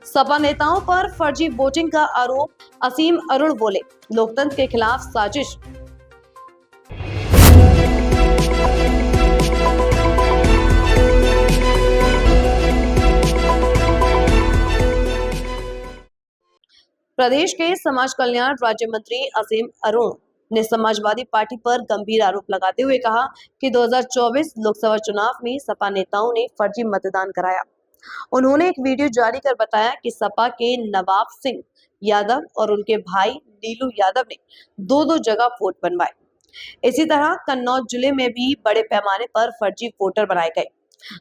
सपा नेताओं पर फर्जी वोटिंग का आरोप, असीम अरुण बोले, लोकतंत्र के खिलाफ साजिश। प्रदेश के समाज कल्याण राज्य मंत्री असीम अरुण ने समाजवादी पार्टी पर गंभीर आरोप लगाते हुए कहा कि 2024 लोकसभा चुनाव में सपा नेताओं ने फर्जी मतदान कराया। उन्होंने एक वीडियो जारी कर बताया कि सपा के नवाब सिंह यादव और उनके भाई नीलू यादव ने दो जगह वोट बनवाए। इसी तरह कन्नौज जिले में भी बड़े पैमाने पर फर्जी वोटर बनाए गए।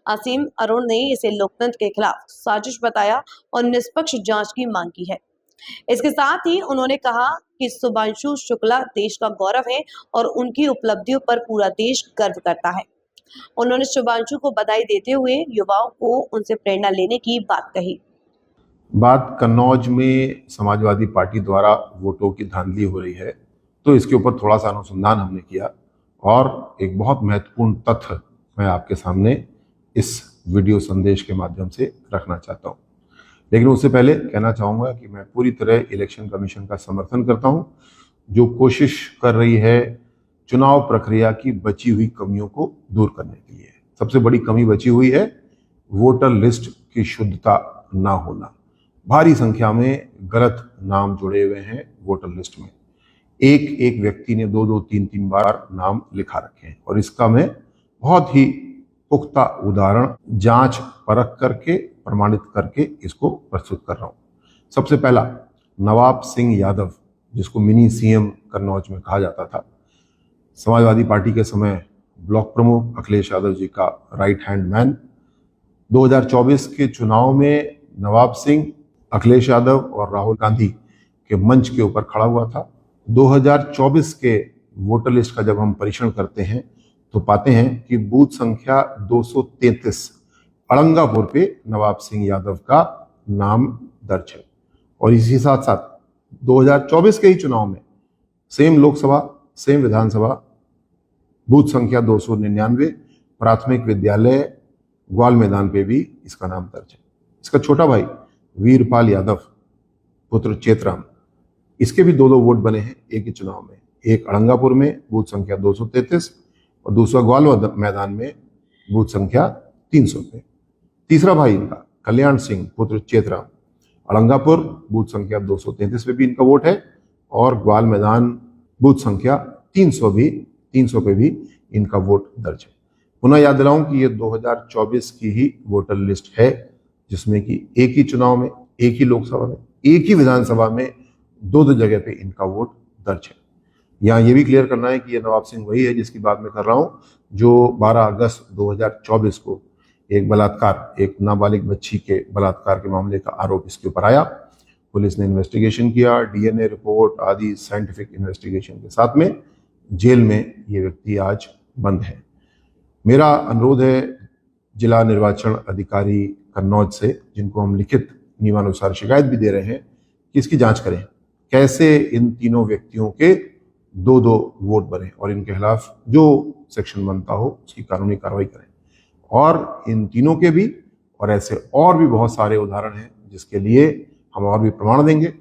असीम अरुण ने इसे लोकतंत्र के खिलाफ साजिश बताया और निष्पक्ष जांच की मांग की है। इसके साथ ही उन्होंने कहा कि शुभांशु शुक्ला देश का गौरव है और उनकी उपलब्धियों पर पूरा देश गर्व करता है। उन्होंने शुभांशु को बधाई देते हुए युवाओं को उनसे प्रेरणा लेने की बात कही। बात कन्नौज में समाजवादी पार्टी द्वारा वोटों की धांधली हो रही है, तो इसके ऊपर थोड़ा सा अनुसंधान हमने किया और एक बहुत महत्वपूर्ण तथ्य मैं आपके सामने इस वीडियो संदेश के माध्यम से रखना चाहता हूँ। लेकिन उससे पहले कहना चाहूँगा कि मैं पूरी तरह इलेक्शन कमीशन का समर्थन करता हूँ, जो कोशिश कर रही है चुनाव प्रक्रिया की बची हुई कमियों को दूर करने के लिए। सबसे बड़ी कमी बची हुई है वोटर लिस्ट की शुद्धता ना होना। भारी संख्या में गलत नाम जुड़े हुए हैं वोटर लिस्ट में। एक व्यक्ति ने 2-3 बार नाम लिखा रखे हैं और इसका मैं बहुत ही पुख्ता उदाहरण जांच परख करके प्रमाणित करके इसको प्रस्तुत कर रहा हूं। सबसे पहला नवाब सिंह यादव, जिसको मिनी सीएम कन्नौज में कहा जाता था, समाजवादी पार्टी के समय ब्लॉक प्रमुख अखिलेश यादव जी का राइट हैंड मैन। 2024 के चुनाव में नवाब सिंह अखिलेश यादव और राहुल गांधी के मंच के ऊपर खड़ा हुआ था। 2024 के वोटर लिस्ट का जब हम परीक्षण करते हैं तो पाते हैं कि बूथ संख्या 233 अड़ंगापुर पे नवाब सिंह यादव का नाम दर्ज है। और इसी साथ साथ 2024 के ही चुनाव में सेम लोकसभा सेम विधानसभा बूथ संख्या 299 प्राथमिक विद्यालय ग्वाल मैदान पे भी इसका नाम दर्ज है। इसका छोटा भाई वीरपाल यादव पुत्र चेतराम, इसके भी 2 वोट बने हैं एक ही चुनाव में। एक अड़ंगापुर में बूथ संख्या 233 और दूसरा ग्वाल मैदान में बूथ संख्या 300 पे। तीसरा भाई इनका कल्याण सिंह पुत्र चेतराम, अड़ंगापुर बूथ संख्या 233 पे भी इनका वोट है और ग्वाल मैदान बूथ संख्या 300 पे भी इनका वोट दर्ज है। पुनः याद दिलाऊं कि ये 2024 की ही वोटर लिस्ट है, जिसमें कि एक ही चुनाव में, एक ही लोकसभा में, एक ही विधानसभा में 2 जगह पे इनका वोट दर्ज है। यहाँ ये भी क्लियर करना है कि ये नवाब सिंह वही है जिसकी बात मैं कर रहा हूँ, जो 12 अगस्त 2024 को एक नाबालिग बच्ची के बलात्कार के मामले का आरोप इसके ऊपर आया। पुलिस ने इन्वेस्टिगेशन किया, डीएनए रिपोर्ट आदि साइंटिफिक इन्वेस्टिगेशन के साथ में जेल में ये व्यक्ति आज बंद है। मेरा अनुरोध है जिला निर्वाचन अधिकारी कन्नौज से, जिनको हम लिखित नियमानुसार शिकायत भी दे रहे हैं, कि इसकी जांच करें कैसे इन तीनों व्यक्तियों के 2 वोट बने और इनके खिलाफ जो सेक्शन बनता हो उसकी कानूनी कार्रवाई करें। और इन तीनों के भी और ऐसे और भी बहुत सारे उदाहरण हैं जिसके लिए हम और भी प्रमाण देंगे।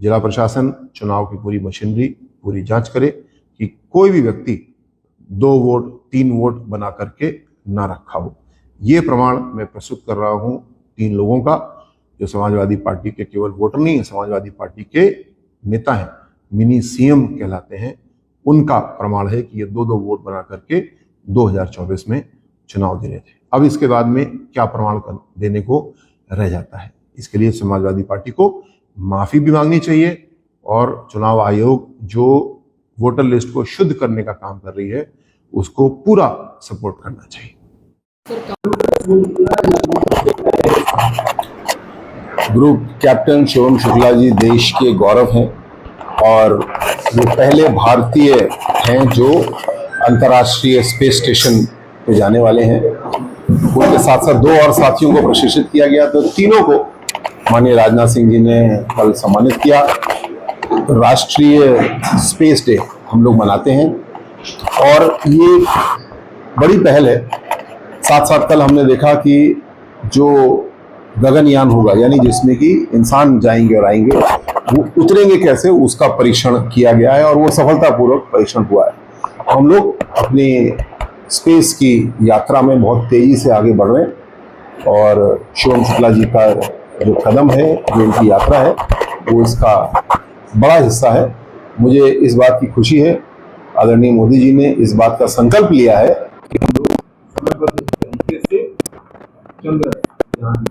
जिला प्रशासन चुनाव की पूरी मशीनरी पूरी जांच करे कि कोई भी व्यक्ति 2 वोट 3 वोट बना करके ना रखा हो। ये प्रमाण मैं प्रस्तुत कर रहा हूँ 3 लोगों का, जो समाजवादी पार्टी के केवल वोटर नहीं है, समाजवादी पार्टी के नेता हैं, मिनी सीएम कहलाते हैं। उनका प्रमाण है कि ये 2 वोट बना करके 2024 में चुनाव दे रहे थे। अब इसके बाद में क्या प्रमाण देने को रह जाता है? इसके लिए समाजवादी पार्टी को माफी भी मांगनी चाहिए और चुनाव आयोग जो वोटर लिस्ट को शुद्ध करने का काम कर रही है उसको पूरा सपोर्ट करना चाहिए। ग्रुप कैप्टन शुभम शुक्ला जी देश के गौरव हैं और वो पहले भारतीय हैं जो अंतर्राष्ट्रीय स्पेस स्टेशन पे जाने वाले हैं। उनके साथ साथ 2 और साथियों को प्रशिक्षित किया गया, तो तीनों को माननीय राजनाथ सिंह जी ने कल सम्मानित किया। राष्ट्रीय स्पेस डे हम लोग मनाते हैं और ये बड़ी पहल है। साथ साथ कल हमने देखा कि जो गगनयान होगा, यानी जिसमें कि इंसान जाएंगे और आएंगे, वो उतरेंगे कैसे उसका परीक्षण किया गया है और वो सफलतापूर्वक परीक्षण हुआ है। हम लोग अपने स्पेस की यात्रा में बहुत तेजी से आगे बढ़ रहे हैं और शिवम शुक्ला जी का जो कदम है, जो इनकी यात्रा है, वो इसका बड़ा हिस्सा है। मुझे इस बात की खुशी है, आदरणीय मोदी जी ने इस बात का संकल्प लिया है कि हम लोग समयबद्ध तरीके से चंद्रयान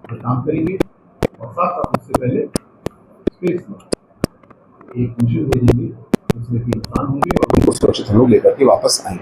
पर काम करेंगे और साथ साथ उससे पहले स्पेस में एक मिशन भेजेंगे जिसमें कि इंसान होंगे और उनको सुरक्षित हम लोग लेकर के वापस आएंगे।